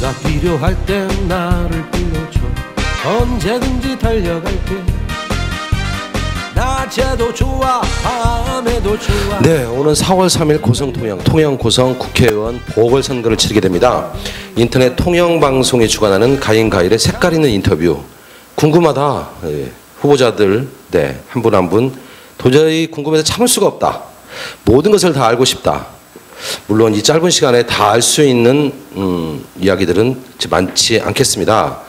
내가 필요할 땐 나를 불러줘. 언제든지 달려갈게. 낮에도 좋아 밤에도 좋아. 네, 오늘 4월 3일 고성 통영 고성 국회의원 보궐선거를 치르게 됩니다. 인터넷 통영방송이 주관하는 가인가일의 색깔 있는 인터뷰. 궁금하다. 네, 후보자들 한 분 한 분 도저히 궁금해서 참을 수가 없다. 모든 것을 다 알고 싶다. 물론 이 짧은 시간에 다 알 수 있는 이야기들은 많지 않겠습니다.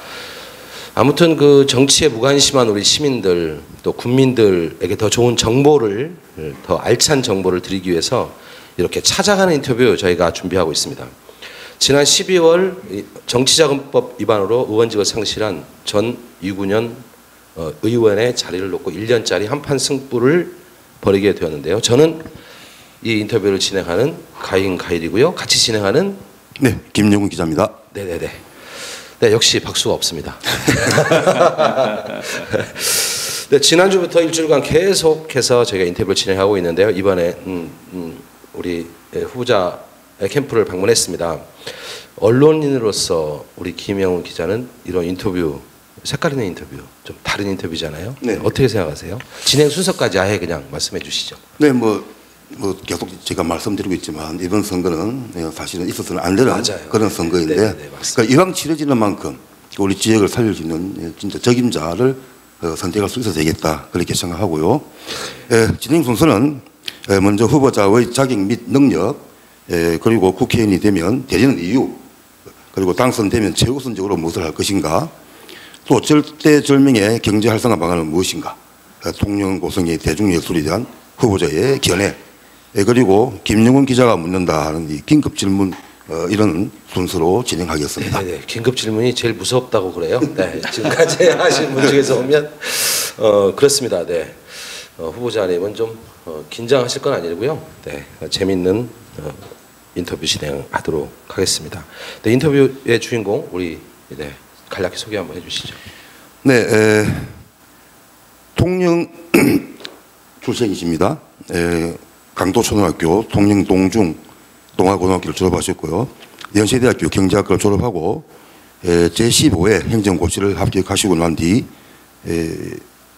아무튼 그 정치에 무관심한 우리 시민들 또 국민들에게 더 좋은 정보를, 더 알찬 정보를 드리기 위해서 이렇게 찾아가는 인터뷰 저희가 준비하고 있습니다. 지난 12월 정치자금법 위반으로 의원직을 상실한 전 유구년 의원의 자리를 놓고 1년짜리 한판 승부를 벌이게 되었는데요. 저는 이 인터뷰를 진행하는 가인가일이고요. 같이 진행하는 김용훈 기자입니다. 네네네. 네, 역시 박수가 없습니다. 네, 지난주부터 일주일간 계속해서 저희가 인터뷰를 진행하고 있는데요. 이번에 우리 후보자 캠프를 방문했습니다. 언론인으로서 우리 김용훈 기자는 이런 인터뷰, 색깔 있는 인터뷰, 좀 다른 인터뷰잖아요. 네. 어떻게 생각하세요? 진행 순서까지 아예 그냥 말씀해 주시죠. 네, 뭐 계속 제가 말씀드리고 있지만 이번 선거는 사실은 있어서는 안 되는 그런 선거인데, 그러니까 이왕 치러지는 만큼 우리 지역을 살릴 수 있는 진짜 적임자를 선택할 수 있어야 되겠다 그렇게 생각하고요. 진행 순서는 먼저 후보자의 자격 및 능력, 그리고 국회의원이 되면 되는 이유, 그리고 당선되면 최우선적으로 무엇을 할 것인가, 또 절대절명의 경제 활성화 방안은 무엇인가, 통영 고성의 대중예술에 대한 후보자의 견해, 그리고 김용훈 기자가 묻는다 하는 이 긴급 질문, 이런 순서로 진행하겠습니다. 네, 긴급 질문이 제일 무섭다고 그래요. 네, 지금까지 하신 분 중에서 보면 그렇습니다. 네, 후보자님은 좀 긴장하실 건 아니고요. 네, 재밌는 인터뷰 진행하도록 하겠습니다. 네, 인터뷰의 주인공 우리 간략히 소개 한번 해주시죠. 네, 통영 출생이십니다. 강도초등학교 통영동중 동아고등학교를 졸업하셨고요. 연세대학교 경제학과를 졸업하고 제15회 행정고시를 합격하시고 난 뒤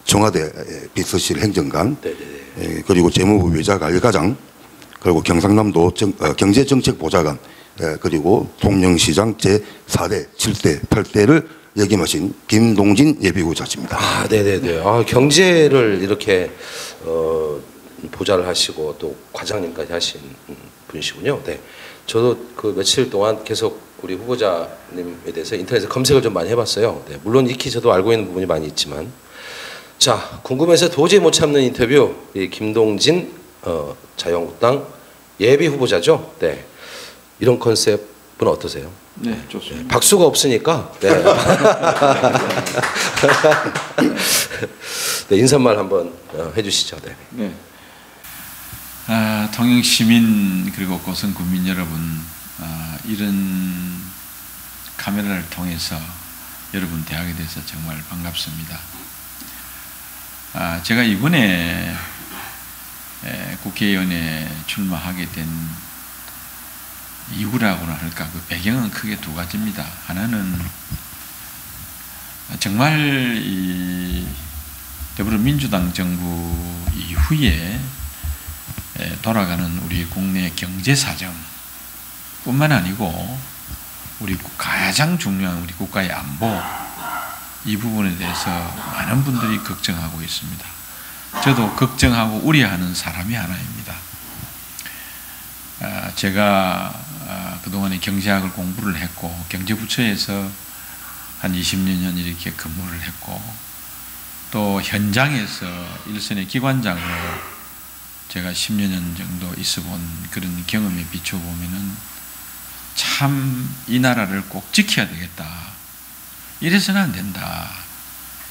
청와대 비서실 행정관, 그리고 재무부 외자관리과장, 그리고 경상남도 경제정책보좌관, 그리고 통영시장 제4대, 7대, 8대를 역임하신 김동진 예비후보자십니다. 아, 네네네. 경제를 이렇게 보좌를 하시고 또 과장님까지 하신 분이시군요. 네, 저도 그 며칠 동안 계속 우리 후보자님에 대해서 인터넷에 검색을 좀 많이 해봤어요. 네, 물론 익히 저도 알고 있는 부분이 많이 있지만, 자, 궁금해서 도저히 못 참는 인터뷰, 이 김동진 자유한국당 예비 후보자죠. 네, 이런 컨셉은 어떠세요? 네, 좋습니다. 네, 박수가 없으니까 네, 인사말 한번 해주시죠. 네. 통영 시민 그리고 고성 국민 여러분, 이런 카메라를 통해서 여러분 대하게 돼서 정말 반갑습니다. 제가 이번에 국회의원에 출마하게 된 이유라고나 할까, 그 배경은 크게 두 가지입니다. 하나는 정말 이 더불어민주당 정부 이후에 돌아가는 우리 국내 경제 사정 뿐만 아니고 우리 가장 중요한 우리 국가의 안보, 이 부분에 대해서 많은 분들이 걱정하고 있습니다. 저도 걱정하고 우려하는 사람이 하나입니다. 제가 그동안에 경제학을 공부를 했고 경제부처에서 한 20년 이렇게 근무를 했고, 또 현장에서 일선의 기관장으로 제가 10년 정도 있어본 그런 경험에 비춰보면은 참 이 나라를 꼭 지켜야 되겠다, 이래서는 안 된다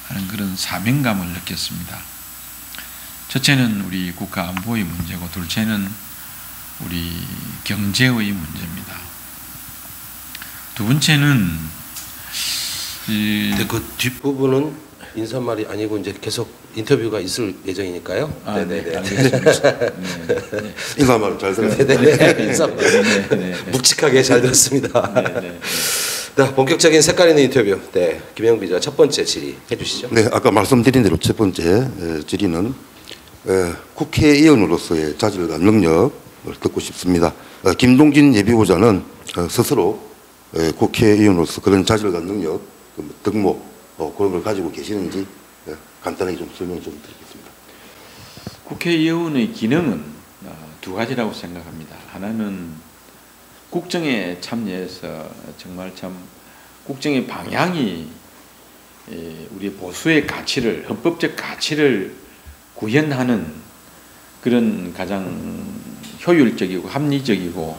하는 그런 사명감을 느꼈습니다. 첫째는 우리 국가 안보의 문제고, 둘째는 우리 경제의 문제입니다. 두 번째는 그 뒷부분은 인사말이 아니고 이제 계속 인터뷰가 있을 예정이니까요. 네네네. 알겠습니다. 네. 인사말 잘 들었습니다. 네네. 인사말 묵직하게 잘 들었습니다. 네, 본격적인 색깔 있는 인터뷰. 네, 김영우 기자 첫 번째 질의 해주시죠. 네, 아까 말씀드린 대로 첫 번째 질의는 국회의원으로서의 자질과 능력을 듣고 싶습니다. 김동진 예비후보자는 스스로 국회의원으로서 그런 자질과 능력, 덕목 그런 걸 가지고 계시는지 간단하게 좀 설명 좀 드리겠습니다. 국회의원의 기능은 두 가지라고 생각합니다. 하나는 국정에 참여해서 정말 참 국정의 방향이 우리 보수의 가치를, 헌법적 가치를 구현하는 그런 가장 효율적이고 합리적이고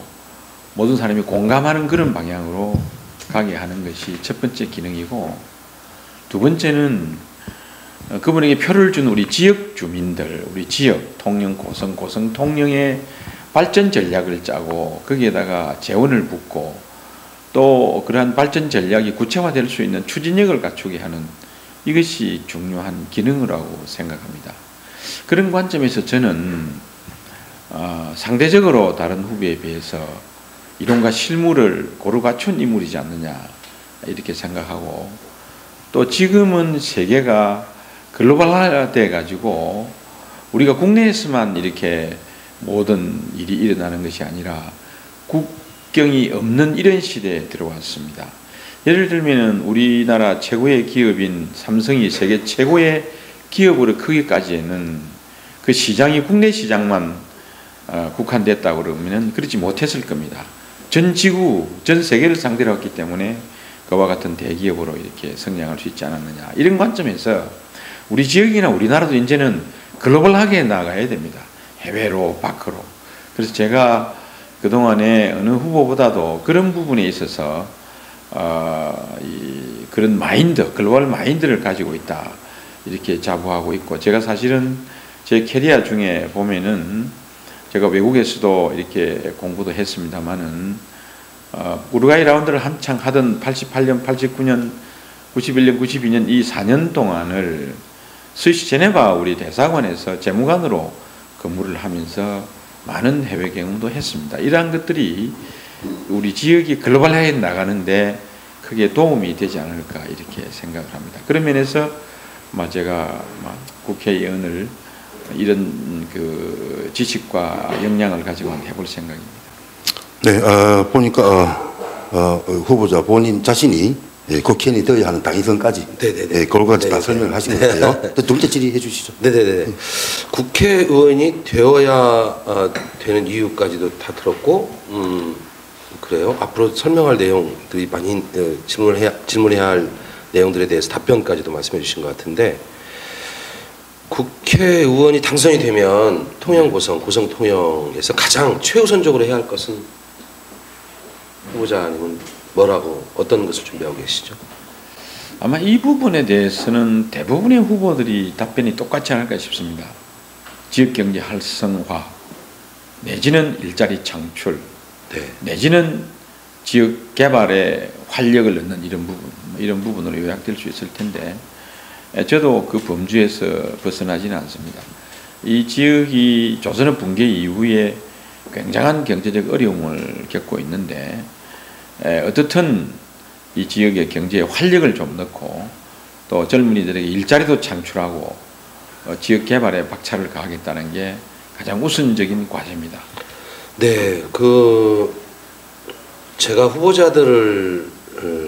모든 사람이 공감하는 그런 방향으로 가게 하는 것이 첫 번째 기능이고, 두 번째는 그분에게 표를 준 우리 지역 주민들, 우리 지역 통영, 고성 통영의 발전 전략을 짜고 거기에다가 재원을 붓고 또 그러한 발전 전략이 구체화될 수 있는 추진력을 갖추게 하는, 이것이 중요한 기능이라고 생각합니다. 그런 관점에서 저는 상대적으로 다른 후보에 비해서 이론과 실무를 고루 갖춘 인물이지 않느냐 이렇게 생각하고, 또 지금은 세계가 글로벌화돼 가지고 우리가 국내에서만 이렇게 모든 일이 일어나는 것이 아니라 국경이 없는 이런 시대에 들어왔습니다. 예를 들면 우리나라 최고의 기업인 삼성이 세계 최고의 기업으로 크기까지는 그 시장이 국내 시장만 국한됐다고 그러면 그렇지 못했을 겁니다. 전 지구, 전 세계를 상대로 했기 때문에 그와 같은 대기업으로 이렇게 성장할 수 있지 않았느냐. 이런 관점에서 우리 지역이나 우리나라도 이제는 글로벌하게 나가야 됩니다. 해외로, 밖으로. 그래서 제가 그동안에 어느 후보보다도 그런 부분에 있어서 그런 마인드, 글로벌 마인드를 가지고 있다. 이렇게 자부하고 있고, 제가 사실은 제 캐리어 중에 보면은 제가 외국에서도 이렇게 공부도 했습니다만은 우루과이 라운드를 한창 하던 88년, 89년, 91년, 92년 이 4년 동안을 스위스 제네바 우리 대사관에서 재무관으로 근무를 하면서 많은 해외 경험도 했습니다. 이러한 것들이 우리 지역이 글로벌하게 나가는데 크게 도움이 되지 않을까 이렇게 생각을 합니다. 그런 면에서 제가 국회의원을 이런 그 지식과 역량을 가지고 해볼 생각입니다. 네, 보니까 후보자 본인 자신이 국회의원이 되어야 하는 당위성까지 그걸까지 다 설명을 하신 것 같아요. 두 번째 질의해 주시죠. 네네네. 국회의원이 되어야 되는 이유까지도 다 들었고, 그래요. 앞으로 설명할 내용들이 많이 질문해야 할 내용들에 대해서 답변까지도 말씀해 주신 것 같은데, 국회의원이 당선이 되면 통영 고성 통영에서 가장 최우선적으로 해야 할 것은 후보자님은 뭐라고 어떤 것을 준비하고 계시죠? 아마 이 부분에 대해서는 대부분의 후보들이 답변이 똑같지 않을까 싶습니다. 지역경제 활성화 내지는 일자리 창출, 내지는 지역 개발에 활력을 넣는 이런 부분으로 요약될 수 있을 텐데, 저도 그 범주에서 벗어나지는 않습니다. 이 지역이 조선업 붕괴 이후에 굉장한 경제적 어려움을 겪고 있는데, 어떻든 이 지역의 경제에 활력을 좀 넣고 또 젊은이들에게 일자리도 창출하고 지역 개발에 박차를 가하겠다는 게 가장 우선적인 과제입니다. 네, 제가 후보자들을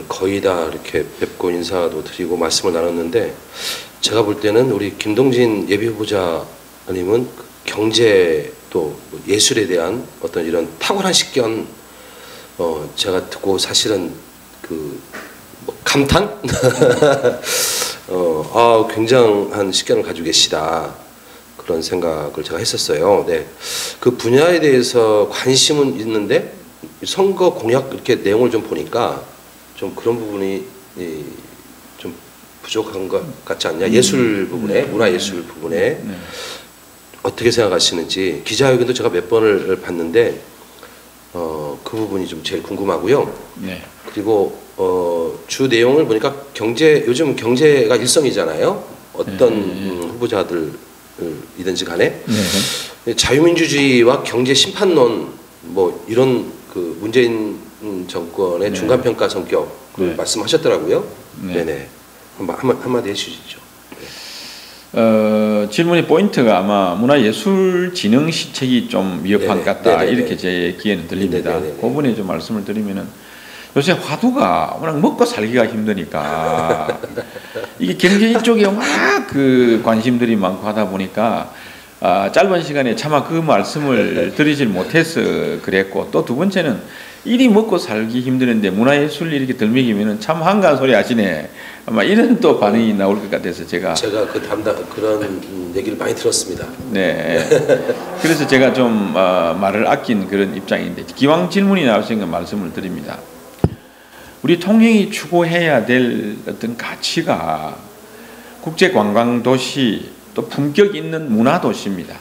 거의 다 이렇게 뵙고 인사도 드리고 말씀을 나눴는데, 제가 볼 때는 우리 김동진 예비 후보자님은 경제 또 예술에 대한 어떤 이런 탁월한 식견, 제가 듣고 사실은 감탄? 굉장한 식견을 가지고 계시다. 그런 생각을 제가 했었어요. 네. 그 분야에 대해서 관심은 있는데, 선거 공약 이렇게 내용을 좀 보니까 좀 그런 부분이 좀 부족한 것 같지 않냐? 예술 부분에, 문화예술 부분에 어떻게 생각하시는지, 기자회견도 제가 몇 번을 봤는데 그 부분이 좀 제일 궁금하고요. 그리고 주 내용을 보니까 요즘 경제가 일성이잖아요. 어떤 후보자들이든지 간에 자유민주주의와 경제 심판론 이런 그 문재인 정권의 네. 중간평가 성격을 네. 말씀하셨더라고요. 네. 네네. 한마디 해주시죠. 질문의 포인트가 아마 문화예술진흥 시책이 좀 위협한 것 같다. 네네네. 이렇게 제 귀에는 들립니다. 네네네. 그 부분에 좀 말씀을 드리면은 요새 화두가 워낙 먹고 살기가 힘드니까 이게 경제 쪽에 워낙 그 관심들이 많고 하다 보니까 짧은 시간에 차마 그 말씀을 드리질 못해서 그랬고, 또 두 번째는 일이 먹고 살기 힘드는데 문화예술 이렇게 들먹이면은 참 한가한 소리 하시네. 아마 이런 또 반응이 나올 것 같아서 제가 그런 얘기를 많이 들었습니다. 네. 그래서 제가 좀 말을 아낀 그런 입장인데, 기왕 질문이 나오신 말씀을 드립니다. 우리 통영이 추구해야 될 어떤 가치가 국제관광도시, 또 품격 있는 문화도시입니다.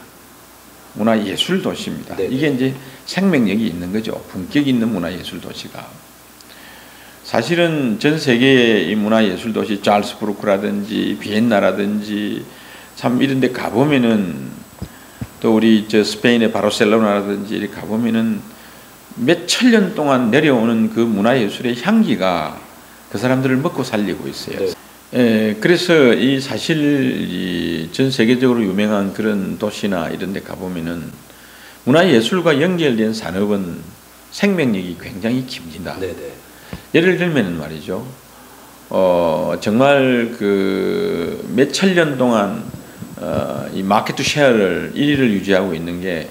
문화예술도시입니다. 네. 이게 이제 생명력이 있는 거죠. 품격 있는 문화예술도시가. 사실은 전 세계의 이 문화예술도시, 잘스부르크라든지 비엔나라든지 참 이런 데 가보면은, 또 우리 스페인의 바르셀로나라든지 이렇게 가보면은 몇 천년 동안 내려오는 그 문화예술의 향기가 그 사람들을 먹고 살리고 있어요. 네. 그래서 이 사실 전 세계적으로 유명한 그런 도시나 이런 데 가보면은 문화예술과 연결된 산업은 생명력이 굉장히 깁니다. 네네. 예를 들면 말이죠. 정말 그 몇 천년 동안 이 마켓 쉐어를 1위를 유지하고 있는 게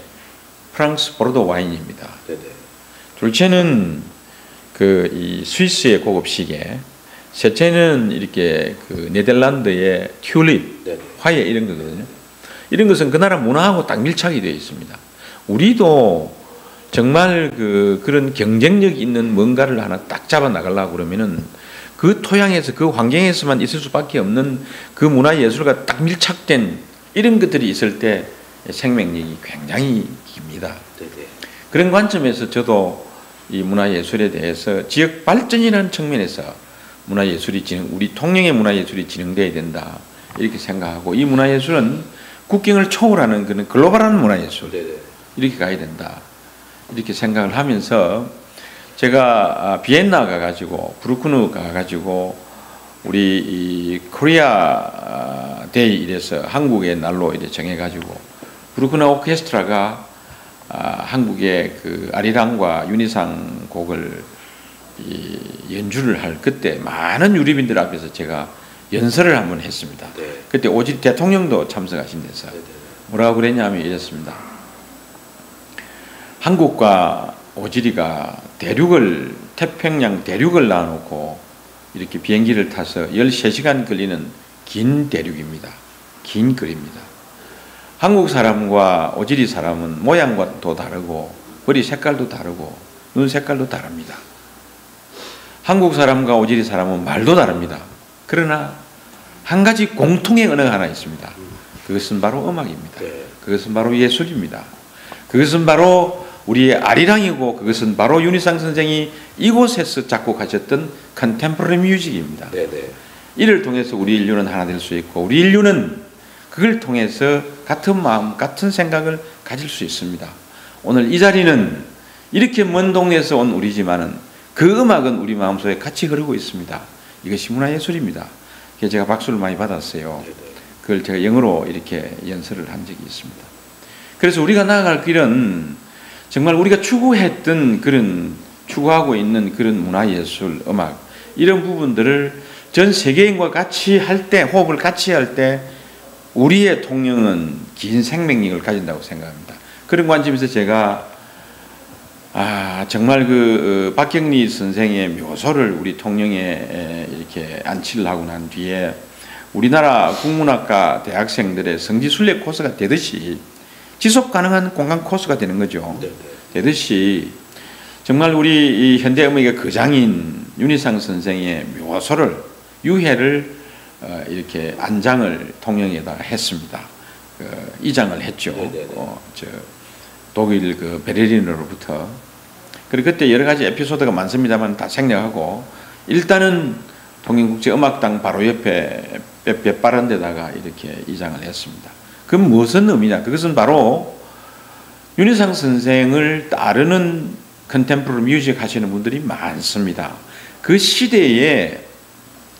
프랑스 보르도 와인입니다. 네네. 둘째는 이 스위스의 고급 시계, 셋째는 이렇게 그 네덜란드의 튤립, 네네. 화예 이런 거거든요. 이런 것은 그 나라 문화하고 딱 밀착이 되어 있습니다. 우리도 정말 그런 경쟁력 있는 뭔가를 하나 딱 잡아 나가려고 그러면은 그 토양에서, 그 환경에서만 있을 수밖에 없는 그 문화예술과 딱 밀착된 이런 것들이 있을 때 생명력이 굉장히 깁니다. 네네. 그런 관점에서 저도 이 문화예술에 대해서 지역 발전이라는 측면에서 우리 통영의 문화예술이 진흥돼야 된다, 이렇게 생각하고, 이 문화예술은 국경을 초월하는 그런 글로벌한 문화예술, 네네. 이렇게 이렇게 가야 된다, 이렇게 생각을 하면서 제가 비엔나 가가지고, 브루크누 가가지고 우리 이 코리아 데이 이래서 한국의 날로 이래 정해가지고 브루크누 오케스트라가 한국의 그 아리랑과 윤희상 곡을 연주를 할, 그때 많은 유럽인들 앞에서 제가 연설을 한번 했습니다. 네. 그때 오지리 대통령도 참석하신 데서 뭐라고 그랬냐면 이랬습니다. 한국과 오지리가 태평양 대륙을 놔놓고 이렇게 비행기를 타서 13시간 걸리는 긴 대륙입니다. 긴 거리입니다. 한국 사람과 오지리 사람은 모양도 다르고 머리 색깔도 다르고 눈 색깔도 다릅니다. 한국 사람과 오지리 사람은 말도 다릅니다. 그러나 한 가지 공통의 언어가 하나 있습니다. 그것은 바로 음악입니다. 그것은 바로 예술입니다. 그것은 바로 우리의 아리랑이고, 그것은 바로 윤희상 선생이 이곳에서 작곡하셨던 컨템포러리 뮤직입니다. 이를 통해서 우리 인류는 하나 될 수 있고, 우리 인류는 그걸 통해서 같은 마음, 같은 생각을 가질 수 있습니다. 오늘 이 자리는 이렇게 먼 동네에서 온 우리지만은 그 음악은 우리 마음속에 같이 흐르고 있습니다. 이것이 문화예술입니다. 그래서 제가 박수를 많이 받았어요. 그걸 제가 영어로 이렇게 연설을 한 적이 있습니다. 그래서 우리가 나아갈 길은 정말 우리가 추구하고 있는 그런 문화예술, 음악, 이런 부분들을 전 세계인과 같이 할 때, 호흡을 같이 할 때 우리의 통영은 긴 생명력을 가진다고 생각합니다. 그런 관점에서 제가 정말 박경리 선생의 묘소를 우리 통영에 이렇게 안치를 하고 난 뒤에 우리나라 국문학과 대학생들의 성지 순례 코스가 되듯이 지속 가능한 공간 코스가 되는 거죠. 되듯이 정말 우리 이 현대음악의 거장인 윤희상 선생의 묘소를, 유해를 이렇게 안장을 통영에다 했습니다. 이장을 했죠. 독일 베를린으로부터. 그리고 그때 여러 가지 에피소드가 많습니다만 다 생략하고, 일단은 통영국제음악당 바로 옆에 몇 바른 데다가 이렇게 이장을 했습니다. 그건 무슨 의미냐? 그것은 바로 윤희상 선생을 따르는 컨템포러리 뮤직 하시는 분들이 많습니다. 그 시대에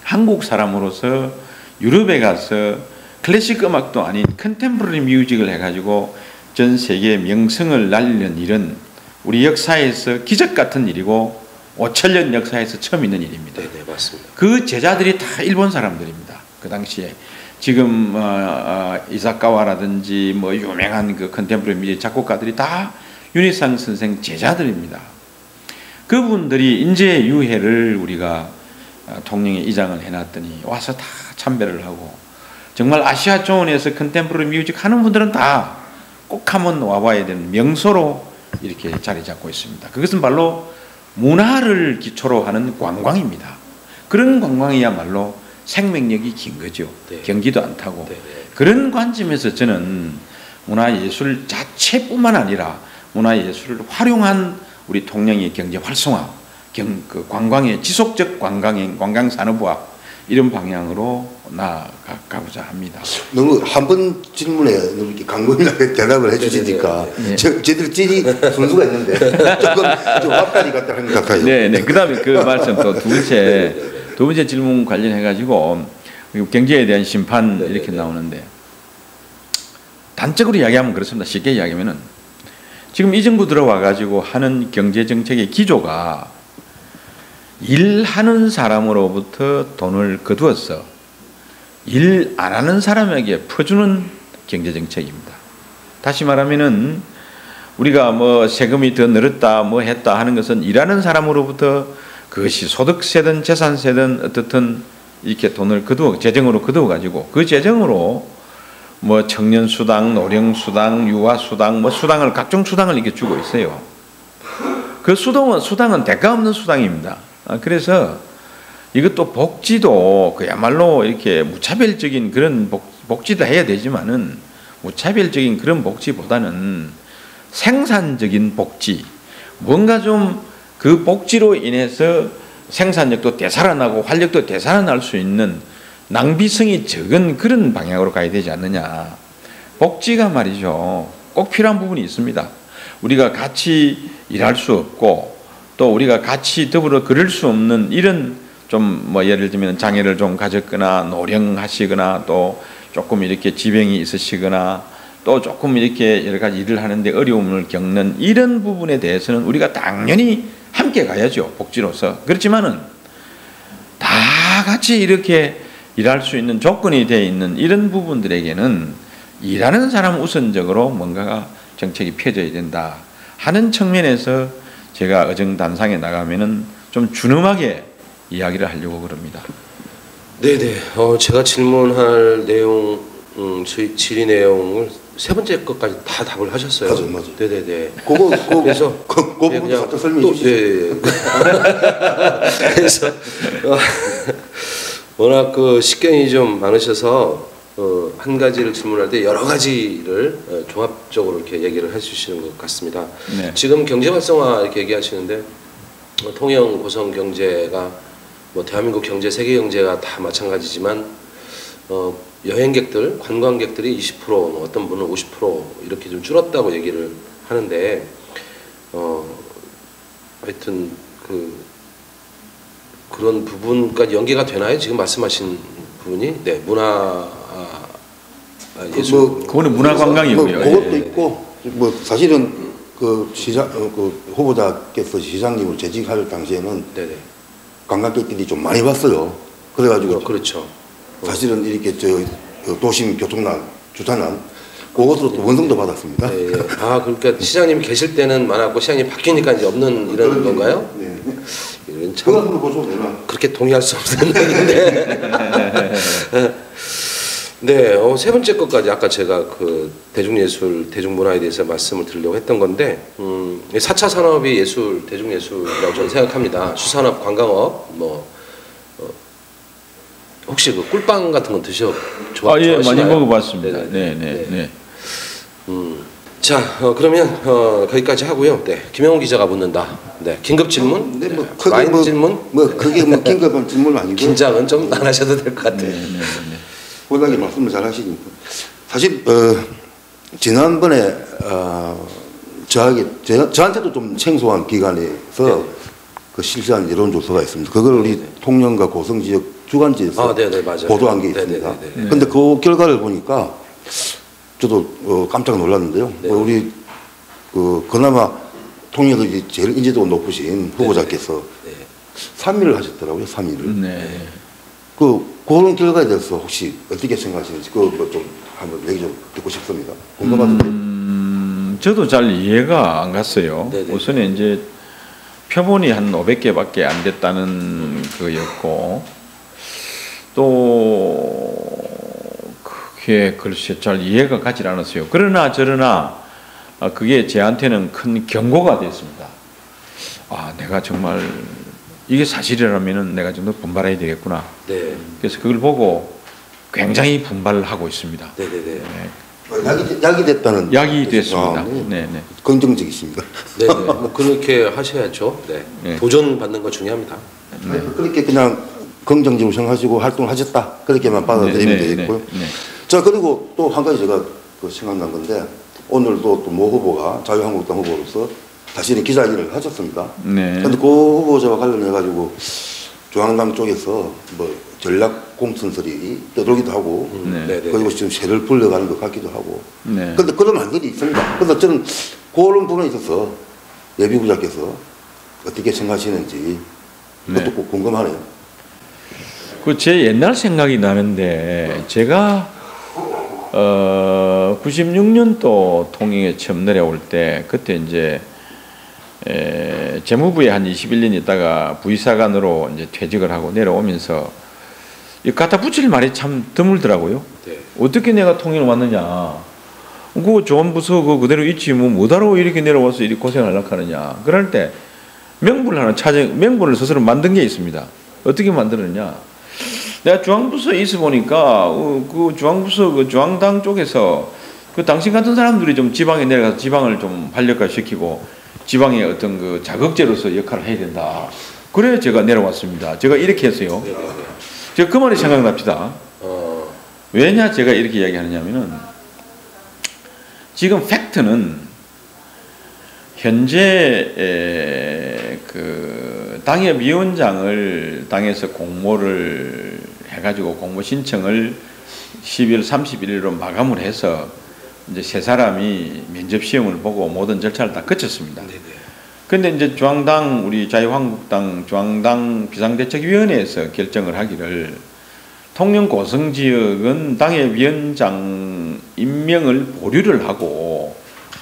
한국 사람으로서 유럽에 가서 클래식 음악도 아닌 컨템포러리 뮤직을 해가지고 전 세계 명성을 날리는 일은 우리 역사에서 기적 같은 일이고 5천년 역사에서 처음 있는 일입니다. 네, 맞습니다. 그 제자들이 다 일본 사람들입니다. 그 당시에 지금 이사카와라든지 뭐 유명한 그 컨템포러리 뮤직 작곡가들이 다 윤희상 선생 제자들입니다. 그분들이 인재 유해를 우리가 통영에 이장을 해놨더니 와서 다 참배를 하고 정말 아시아 조원에서 컨템포러리 뮤직 하는 분들은 다 꼭 한번 와봐야 되는 명소로 이렇게 자리 잡고 있습니다. 그것은 바로 문화를 기초로 하는 관광입니다. 그런 관광이야말로 생명력이 긴 거죠. 네. 경기도 안 타고. 네. 그런 관점에서 저는 문화예술 자체뿐만 아니라 문화예술을 활용한 우리 통영의 경제 활성화, 그 관광의 지속적 관광산업화 이런 방향으로 나아가고자 합니다. 너무 한 번 질문에 너무 이렇게 강건하게 대답을 해주시니까 저희들 찔이 분수가 있는데 조금 좀 앞다리 같다 하는 것 같아요. 네. 그다음에 그 말씀 또 두 번째 질문 관련해 가지고 경제에 대한 심판 이렇게 나오는데 단적으로 이야기하면 그렇습니다. 쉽게 이야기하면은 지금 이 정부 들어와 가지고 하는 경제 정책의 기조가 일하는 사람으로부터 돈을 거두어서 일 안 하는 사람에게 퍼주는 경제 정책입니다. 다시 말하면은 우리가 뭐 세금이 더 늘었다 뭐 했다 하는 것은 일하는 사람으로부터 그것이 소득세든 재산세든 어떻든 이렇게 돈을 재정으로 거두어 가지고 그 재정으로 뭐 청년수당, 노령수당, 유아수당 뭐 수당을 각종 수당을 이렇게 주고 있어요. 그 수당은 대가 없는 수당입니다. 그래서 이것도 복지도 그야말로 이렇게 무차별적인 그런 복지도 해야 되지만은 무차별적인 그런 복지보다는 생산적인 복지, 뭔가 좀 그 복지로 인해서 생산력도 되살아나고 활력도 되살아날 수 있는 낭비성이 적은 그런 방향으로 가야 되지 않느냐. 복지가 말이죠. 꼭 필요한 부분이 있습니다. 우리가 같이 일할 수 없고 또 우리가 같이 더불어 그럴 수 없는 이런 좀 뭐 예를 들면 장애를 좀 가졌거나 노령하시거나 또 조금 이렇게 지병이 있으시거나 또 조금 이렇게 여러 가지 일을 하는데 어려움을 겪는 이런 부분에 대해서는 우리가 당연히 함께 가야죠. 복지로서. 그렇지만은 다 같이 이렇게 일할 수 있는 조건이 되어 있는 이런 부분들에게는 일하는 사람 우선적으로 뭔가가 정책이 펴져야 된다 하는 측면에서 제가 어정단상에 나가면은 좀 준엄하게 이야기를 하려고 그럽니다. 네네. 제가 질문할 내용, 질의 내용을 세 번째 것까지 다 답을 하셨어요. 맞아요. 네네네. 그래서 그 부분도 살짝 설명해 주시죠. 네. 그래서 워낙 그 식견이 좀 많으셔서 한 가지를 질문할 때 여러 가지를 종합적으로 이렇게 얘기를 해주시는 것 같습니다. 네. 지금 경제 활성화 이렇게 얘기하시는데 통영 고성 경제가 뭐 대한민국 경제, 세계 경제가 다 마찬가지지만 여행객들, 관광객들이 20%, 어떤 분은 50% 이렇게 좀 줄었다고 얘기를 하는데 하여튼 그런 부분까지 연계가 되나요? 지금 말씀하신 부분이 네 문화 예술 그거는 문화 관광이고요. 그것도 있고 뭐 사실은 그 시장 그 후보자께서 시장님을 재직할 당시에는 네네. 관광객들이 좀 많이 왔어요. 그래가지고 그렇죠. 사실은 이렇게 도심 교통난 주차난 그것으로 또 원성도 받았습니다. 네. 그러니까 시장님이 계실 때는 많았고 시장님 바뀌니까 이제 없는 이런 건가요? 네. 이런 참 그렇게 동의할 수 없는 얘기인데. 네, 세 번째 것까지 아까 제가 그 대중예술, 대중문화에 대해서 말씀을 드리려고 했던 건데 4차 산업이 예술, 대중예술이라고 저는 생각합니다. 수산업, 관광업, 뭐 혹시 그 꿀빵 같은 거 좋아하시나요? 예, 많이 먹어봤습니다. 네. 자, 그러면 거기까지 하고요. 네, 김영훈 기자가 묻는다. 네, 긴급 질문. 네, 뭐 마인 질문. 그게 뭐 긴급한 질문 아니고 긴장은 좀 안 하셔도 될 것 같아요. 네. 워낙에 말씀을 잘 하시니까 사실 지난번에 저한테도 좀 생소한 기관에서 그 실시한 여론조사가 있습니다. 그걸 우리 통영과 고성 지역 주간지에서 보도한 게 있습니다. 그런데 그 결과를 보니까 저도 깜짝 놀랐는데요. 우리 그나마 통영에서 제일 인지도가 높으신 후보자께서 3위를 하셨더라고요. 3위를. 그런 결과에 대해서 혹시 어떻게 생각하시는지 그거 좀 한번 얘기 좀 듣고 싶습니다. 궁금하던데. 저도 잘 이해가 안 갔어요. 우선 이제 표본이 한 500개밖에 안 됐다는 거였고, 또 그게 글쎄 잘 이해가 가지 않았어요. 그러나 저러나 그게 저한테는 큰 경고가 됐습니다. 아, 내가 정말 이게 사실이라면은 내가 좀 더 분발해야 되겠구나. 그래서 그걸 보고 굉장히 분발을 하고 있습니다. 약이 됐다는. 약이 됐습니다. 긍정적이십니다. 뭐 그렇게 하셔야죠. 도전받는 것 중요합니다. 그렇게 그냥 긍정적으로 생각하시고 활동을 하셨다. 그렇게만 받아들이면 되겠고요. 자, 그리고 또 한 가지 제가 생각난 건데, 오늘도 또 모 후보가 자유한국당 후보로서 자신이 기자회견을 하셨습니다. 그런데 그 후보자와 관련해가지고 중앙당 쪽에서 뭐 전략 공천설이 떠돌기도 하고, 그리고 지금 새를 불려가는 것 같기도 하고. 그런데 그런 말들이 있습니다. 그래서 저는 그런 부분에 있어서 예비부장께서 어떻게 생각하시는지 그것도 꼭 궁금하네요. 그 제 옛날 생각이 나는데, 제가 96년도 통영에 처음 내려올 때, 그때 이제 재무부에 한 21년 있다가 부의사관으로 이제 퇴직을 하고 내려오면서 이 갖다 붙일 말이 참 드물더라고요. 어떻게 내가 통영을 왔느냐? 그 좋은 부서 그대로 있지 뭐 뭐하러 이렇게 내려와서 이렇게 고생하려고 하느냐? 그럴 때 명분을 스스로 만든 게 있습니다. 어떻게 만들었냐? 내가 중앙부서에 있어 보니까 그 중앙부서 그 중앙당 쪽에서 그 당신 같은 사람들이 좀 지방에 내려가서 지방을 좀 활력화시키고 지방의 어떤 그 자극제로서 역할을 해야 된다. 그래 제가 내려왔습니다. 제가 이렇게 했어요. 제가 그 말이 생각납니다. 왜냐 제가 이렇게 이야기하느냐면은 지금 팩트는 현재 그 당협위원장을 당에서 공모를 해가지고 공모 신청을 12월 31일로 마감을 해서 이제 세 사람이 면접 시험을 보고 모든 절차를 다 거쳤습니다. 그런데 이제 중앙당 우리 자유한국당 중앙당 비상대책위원회에서 결정을 하기를 통영 고성 지역은 당협위원장 임명을 보류를 하고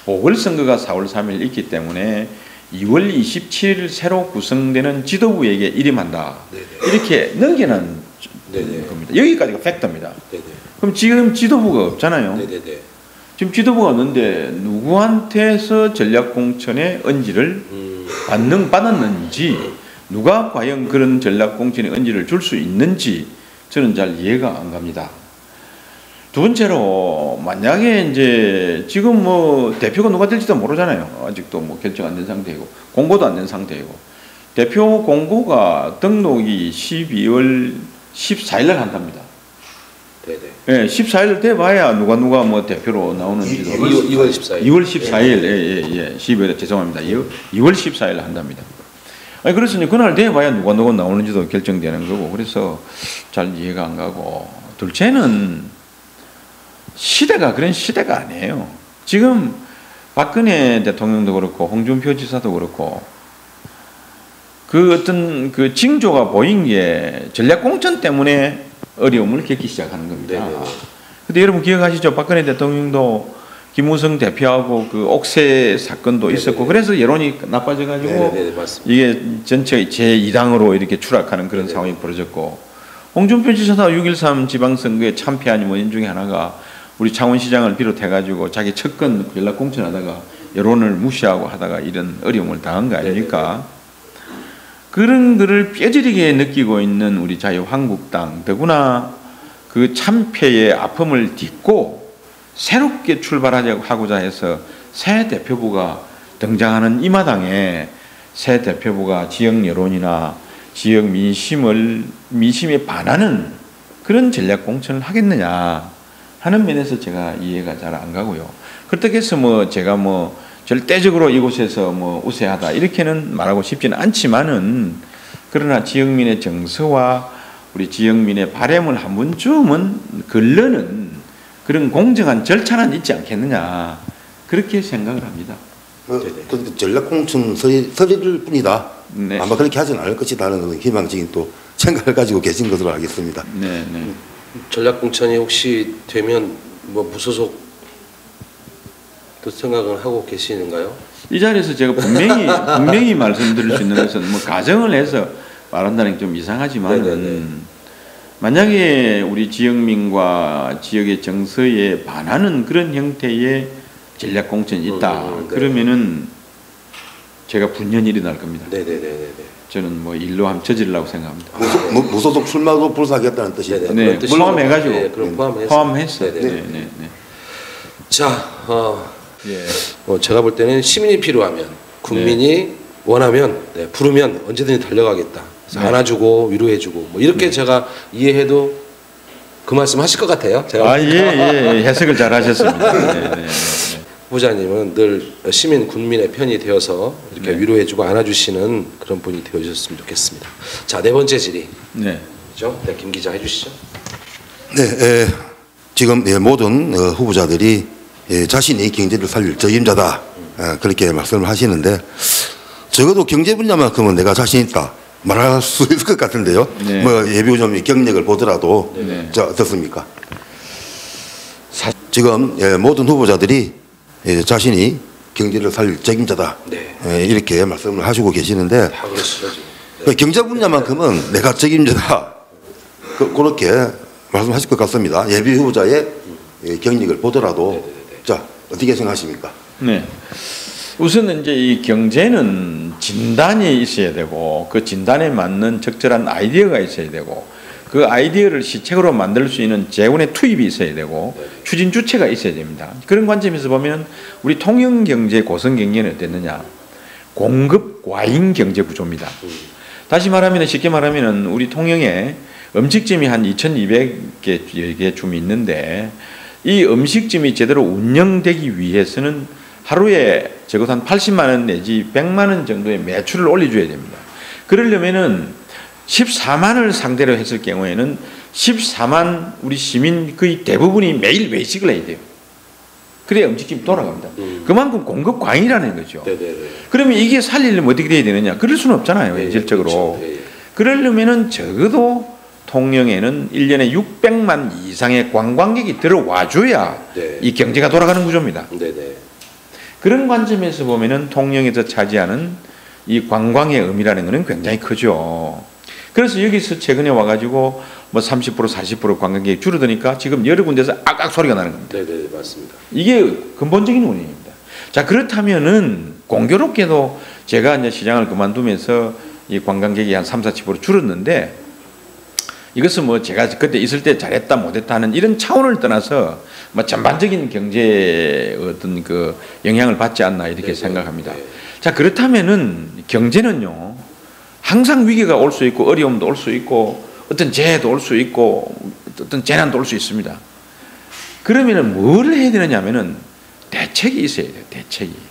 보궐선거가 4월 3일 있기 때문에 2월 27일 새로 구성되는 지도부에게 일임한다. 이렇게 넘기는 겁니다. 여기까지가 팩트입니다. 그럼 지금 지도부가 없잖아요. 지금 지도부가 없는데 누구한테서 전략공천의 언지를 받았는지, 누가 과연 그런 전략공천의 언지를 줄 수 있는지 저는 잘 이해가 안 갑니다. 두 번째로 만약에 이제 지금 뭐 대표가 누가 될지도 모르잖아요. 아직도 뭐 결정 안 된 상태이고 공고도 안 된 상태이고, 대표 공고가 등록이 12월 14일 날 한답니다. 예, 14일 돼봐야 누가 뭐 대표로 나오는지도. 2월 14일. 2월 14일, 예, 12월 죄송합니다. 2월 14일 한답니다. 아니 그렇으니 그날 돼봐야 누가 나오는지도 결정되는 거고, 그래서 잘 이해가 안 가고, 둘째는 시대가 그런 시대가 아니에요. 지금 박근혜 대통령도 그렇고 홍준표 지사도 그렇고 그 어떤 그 징조가 보인 게 전략공천 때문에 어려움을 겪기 시작하는 겁니다. 근데 여러분 기억하시죠? 박근혜 대통령도 김무성 대표하고 그 옥새 사건도 있었고, 그래서 여론이 나빠져가지고 이게 전체 제2당으로 이렇게 추락하는 그런 상황이 벌어졌고, 홍준표 지사도 6.13 지방선거에 참패한 원인 중에 하나가 우리 창원시장을 비롯해가지고 자기 측근 전략공천하다가 여론을 무시하고 하다가 이런 어려움을 당한 거 아닙니까? 그런 거를 뼈저리게 느끼고 있는 우리 자유한국당, 더구나 그 참패의 아픔을 딛고 새롭게 출발하고자 해서 새 대표부가 등장하는 이 마당에 새 대표부가 지역 여론이나 지역 민심에 반하는 그런 전략 공천을 하겠느냐 하는 면에서 제가 이해가 잘 안 가고요. 그렇다고 해서 뭐 제가 뭐 절대적으로 이곳에서 뭐 우세하다 이렇게는 말하고 싶지는 않지만은 그러나 지역민의 정서와 우리 지역민의 바람을 한 번쯤은 걸러는 그런 공정한 절차는 있지 않겠느냐 그렇게 생각을 합니다. 그 전략공천 서리를 뿐이다. 네. 아마 그렇게 하지는 않을 것이다라는 희망적인 또 생각을 가지고 계신 것으로 알겠습니다. 네, 네. 전략공천이 혹시 되면 뭐 무소속 또 생각을 하고 계시는가요? 이 자리에서 제가 분명히 말씀드릴 수 있는 것은 뭐 가정을 해서 말한다는 게 좀 이상하지만은 만약에 우리 지역민과 지역의 정서에 반하는 그런 형태의 전략 공천이 있다. 그러면은 제가 분연히 일어날 겁니다. 네네네네. 저는 뭐 일로 한번 저지르려고 생각합니다. 무소속 출마도 불사하겠다는 뜻이다. 네, 포함해가지고. 네, 그럼 포함해서. 네네. 자, 제가 볼 때는 시민이 필요하면 국민이 원하면 부르면 언제든지 달려가겠다. 안아주고 위로해주고 뭐 이렇게 제가 이해해도 그 말씀하실 것 같아요. 제가 예. 해석을 잘 하셨습니다. 네. 후보자님은 늘 시민 국민의 편이 되어서 이렇게 위로해주고 안아주시는 그런 분이 되어주셨으면 좋겠습니다. 자, 네 번째 질의. 네. 그죠? 네, 김 기자 해주시죠. 네, 지금 모든 후보자들이 자신이 경제를 살릴 적임자다 그렇게 말씀을 하시는데 적어도 경제 분야만큼은 내가 자신 있다 말할 수 있을 것 같은데요. 네. 뭐 예비 좀 경력을 보더라도 자, 어떻습니까? 지금 모든 후보자들이 자신이 경제를 살릴 책임자다 이렇게 말씀을 하시고 계시는데 다 그러시죠, 지금. 경제 분야만큼은 내가 책임자다 그렇게 말씀하실 것 같습니다. 예비 후보자의 경력을 보더라도 자, 어떻게 생각하십니까? 네. 우선 이제 이 경제는 진단이 있어야 되고 그 진단에 맞는 적절한 아이디어가 있어야 되고 그 아이디어를 시책으로 만들 수 있는 재원의 투입이 있어야 되고 추진 주체가 있어야 됩니다. 그런 관점에서 보면 우리 통영경제 고성경제는 어땠느냐? 공급 과잉 경제 구조입니다. 다시 말하면 쉽게 말하면 우리 통영에 음식점이 한 2,200개 줌이 있는데 이 음식점이 제대로 운영되기 위해서는 하루에 적어도 한 80만 원 내지 100만 원 정도의 매출을 올려줘야 됩니다. 그러려면은 14만을 상대로 했을 경우에는 14만 우리 시민 거의 대부분이 매일 외식을 해야 돼요. 그래야 음식점이 돌아갑니다. 그만큼 공급 과잉이라는 거죠. 그러면 이게 살리려면 어떻게 돼야 되느냐? 그럴 수는 없잖아요. 현실적으로. 그렇죠. 그러려면은 적어도 통영에는 1년에 600만 이상의 관광객이 들어와줘야 이 경제가 돌아가는 구조입니다. 그런 관점에서 보면은 통영에서 차지하는 이 관광의 의미라는 것은 굉장히 크죠. 그래서 여기서 최근에 와가지고 뭐 30% 40% 관광객이 줄어드니까 지금 여러 군데서 악악 소리가 나는 겁니다. 네, 맞습니다. 이게 근본적인 원인입니다. 자, 그렇다면은 공교롭게도 제가 이제 시장을 그만두면서 이 관광객이 한 3, 40% 줄었는데 이것은 뭐 제가 그때 있을 때 잘했다 못했다 하는 이런 차원을 떠나서 뭐 전반적인 경제에 어떤 그 영향을 받지 않나 이렇게 생각합니다. 자, 그렇다면은 경제는요 항상 위기가 올 수 있고 어려움도 올 수 있고 어떤 재해도 올 수 있고 어떤 재난도 올 수 있습니다. 그러면은 뭘 해야 되느냐면은 대책이 있어야 돼요.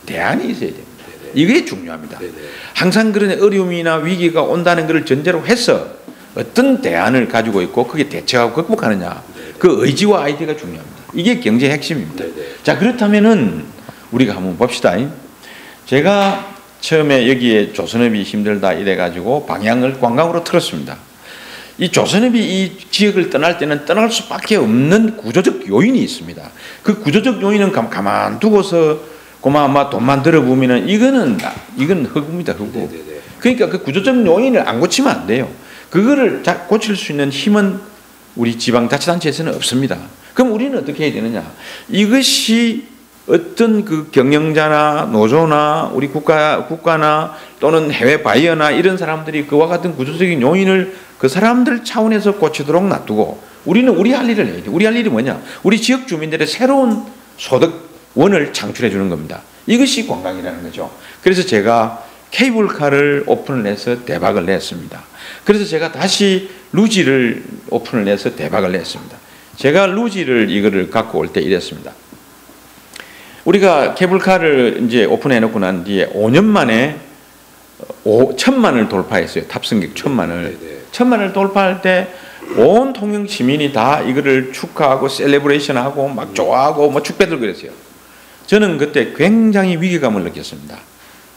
대안이 있어야 됩니다. 이게 중요합니다. 항상 그런 어려움이나 위기가 온다는 것을 전제로 해서 어떤 대안을 가지고 있고 그게 대처하고 극복하느냐 그 의지와 아이디어가 중요합니다. 이게 경제의 핵심입니다. 자, 그렇다면은 우리가 한번 봅시다. 제가 처음에 여기에 조선업이 힘들다 이래가지고 방향을 관광으로 틀었습니다. 이 조선업이 이 지역을 떠날 때는 떠날 수밖에 없는 구조적 요인이 있습니다. 그 구조적 요인은 가만 두고서 고마마 돈만 들어보면은 이건 허구입니다. 허구. 그러니까 그 구조적 요인을 안 고치면 안 돼요. 그거를 고칠 수 있는 힘은 우리 지방자치단체에서는 없습니다. 그럼 우리는 어떻게 해야 되느냐? 이것이 어떤 그 경영자나 노조나 우리 국가나 또는 해외 바이어나 이런 사람들이 그와 같은 구조적인 요인을 그 사람들 차원에서 고치도록 놔두고 우리는 우리 할 일을 해야죠. 우리 할 일이 뭐냐? 우리 지역 주민들의 새로운 소득원을 창출해 주는 겁니다. 이것이 관광이라는 거죠. 그래서 제가 케이블카를 오픈을 해서 대박을 냈습니다. 그래서 제가 다시 루지를 오픈을 해서 대박을 냈습니다. 제가 루지를 이거를 갖고 올 때 이랬습니다. 우리가 케이블카를 이제 오픈해 놓고 난 뒤에 5년 만에 1,000만을 돌파했어요. 탑승객 1,000만을. 1,000만을 돌파할 때 온 통영 시민이 다 이거를 축하하고 셀레브레이션하고 막 좋아하고 뭐 축배들 그랬어요. 저는 그때 굉장히 위기감을 느꼈습니다.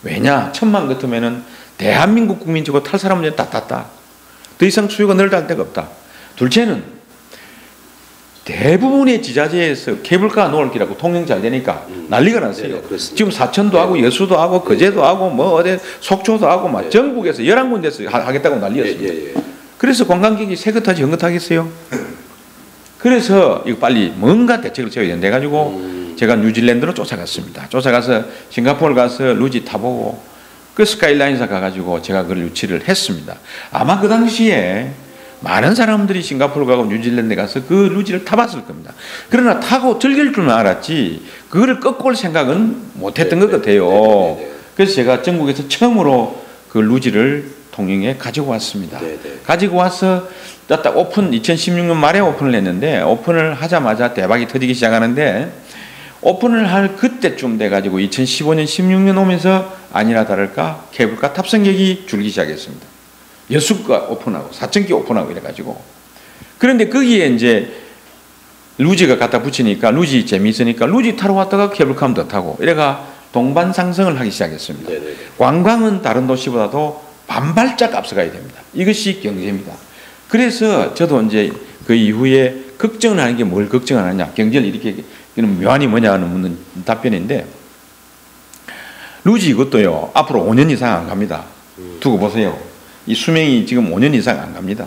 왜냐? 1,000만 같으면은 대한민국 국민 저거 탈 사람은 다 탔다. 더 이상 수요가 늘어날 데가 없다. 둘째는 대부분의 지자체에서 케이블카 놓을 기라고 통영 잘 되니까 난리가 났어요. 지금 사천도 하고 여수도 하고 거제도 하고 뭐 어디 속초도 하고 막 전국에서 11군데서 하겠다고 난리였습니다. 그래서 관광객이 새긋하지 흥긋하겠어요. 그래서 이거 빨리 뭔가 대책을 세워야 된다 해가지고 제가 뉴질랜드로 쫓아갔습니다. 쫓아가서 싱가포르 가서 루지 타보고 그 스카이라인사 가가지고 제가 그걸 유치를 했습니다. 아마 그 당시에 많은 사람들이 싱가포르 가고 뉴질랜드 가서 그 루지를 타봤을 겁니다. 그러나 타고 즐길 줄만 알았지 그거를 꺾을 생각은 못했던 것 같아요. 그래서 제가 전국에서 처음으로 그 루지를 통영에 가지고 왔습니다. 가지고 와서 딱 오픈 2016년 말에 오픈을 했는데 오픈을 하자마자 대박이 터지기 시작하는데 오픈을 할 그때쯤 돼가지고 2015년 16년 오면서 아니나 다를까 케이블카 탑승객이 줄기 시작했습니다. 여수가 오픈하고 사천기 오픈하고 이래가지고 그런데 거기에 이제 루지가 갖다 붙이니까 루지 재미있으니까 루지 타러 왔다가 케이블카 더 타고 이래가 동반상승을 하기 시작했습니다. 관광은 다른 도시보다도 반발짝 앞서가야 됩니다. 이것이 경제입니다. 그래서 저도 이제 그 이후에 걱정을 하는 게 뭘 걱정하느냐 경제를 이렇게 묘안이 뭐냐는 묻는 답변인데 루지 이것도요 앞으로 5년 이상 안 갑니다. 두고 보세요. 이 수명이 지금 5년 이상 안 갑니다.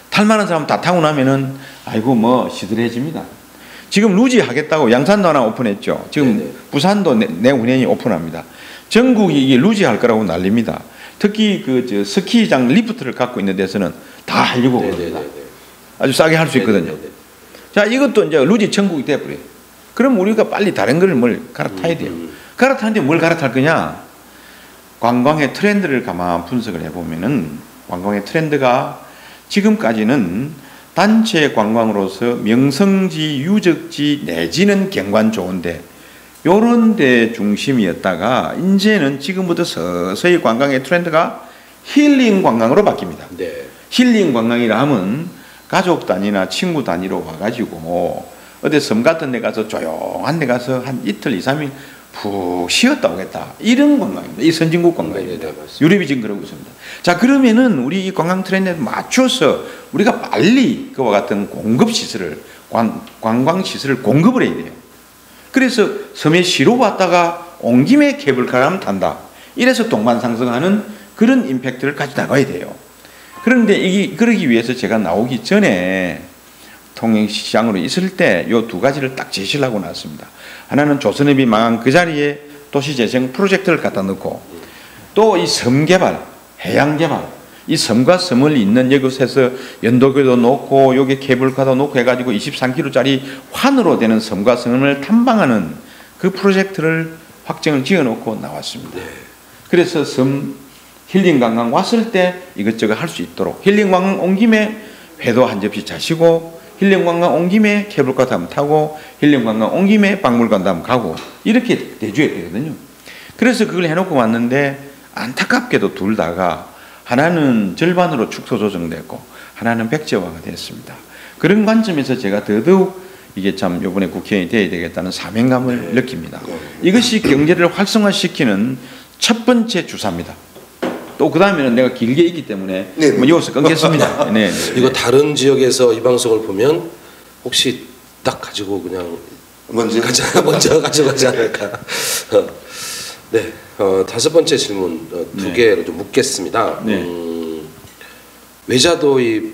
탈만한 사람 다 타고 나면은 아이고 뭐 시들해집니다. 지금 루지 하겠다고 양산도 하나 오픈했죠. 지금 부산도 내후년이 오픈합니다. 전국이 이게 루지 할 거라고 난립니다. 특히 그 스키장 리프트를 갖고 있는 데서는 다 하려고 그럽니다. 아주 싸게 할 수 있거든요. 자 이것도 이제 루지 천국이 돼버려요. 그럼 우리가 빨리 다른 걸 뭘 갈아타야 돼요. 갈아타는데 뭘 갈아탈 거냐? 관광의 트렌드를 가만 분석을 해보면은 관광의 트렌드가 지금까지는 단체 관광으로서 명성지, 유적지 내지는 경관 좋은데 요런 데 중심이었다가 이제는 지금부터 서서히 관광의 트렌드가 힐링 관광으로 바뀝니다. 힐링 관광이라 하면 가족 단위나 친구 단위로 와가지고 어디 섬 같은 데 가서 조용한 데 가서 한 이틀, 2, 3일 푹 쉬었다 오겠다. 이런 관광입니다. 이 선진국 관광입니다. 유럽이 지금 그러고 있습니다. 자, 그러면은 우리 이 관광 트렌드에 맞춰서 우리가 빨리 그와 같은 공급 시설을, 관광 시설을 공급을 해야 돼요. 그래서 섬에 쉬러 왔다가 온 김에 케이블카를 탄다. 이래서 동반상승하는 그런 임팩트를 가지고 나가야 돼요. 그런데 그러기 위해서 제가 나오기 전에 통영시장으로 있을 때 요 두 가지를 딱 제시를 하고 나왔습니다. 하나는 조선업이 망한 그 자리에 도시재생 프로젝트를 갖다 넣고 또 이 섬 개발, 해양 개발, 이 섬과 섬을 잇는 이곳에서 연도교도 놓고 여기 케이블카도 놓고 해가지고 23km짜리 환으로 되는 섬과 섬을 탐방하는 그 프로젝트를 확정을 지어놓고 나왔습니다. 그래서 섬 힐링 관광 왔을 때 이것저것 할 수 있도록 힐링 관광 온 김에 회도 한 접시 자시고 힐링 관광 온 김에 케이블카 한번 타고 힐링 관광 온 김에 박물관도 한번 가고 이렇게 내줘야 되거든요. 그래서 그걸 해놓고 왔는데 안타깝게도 둘 다가 하나는 절반으로 축소 조정됐고 하나는 백제화가 됐습니다. 그런 관점에서 제가 더더욱 이게 참 이번에 국회의원이 되어야 되겠다는 사명감을 느낍니다. 이것이 경제를 활성화시키는 첫 번째 주사입니다. 또 그 다음에는 내가 길게 있기 때문에 뭐 여기서 끊겠습니다. 이거 다른 지역에서 이 방송을 보면 혹시 딱 가지고 그냥 먼저 가져가지 않을까. 네, 다섯 번째 질문 두 개로 좀 묻겠습니다. 외자도의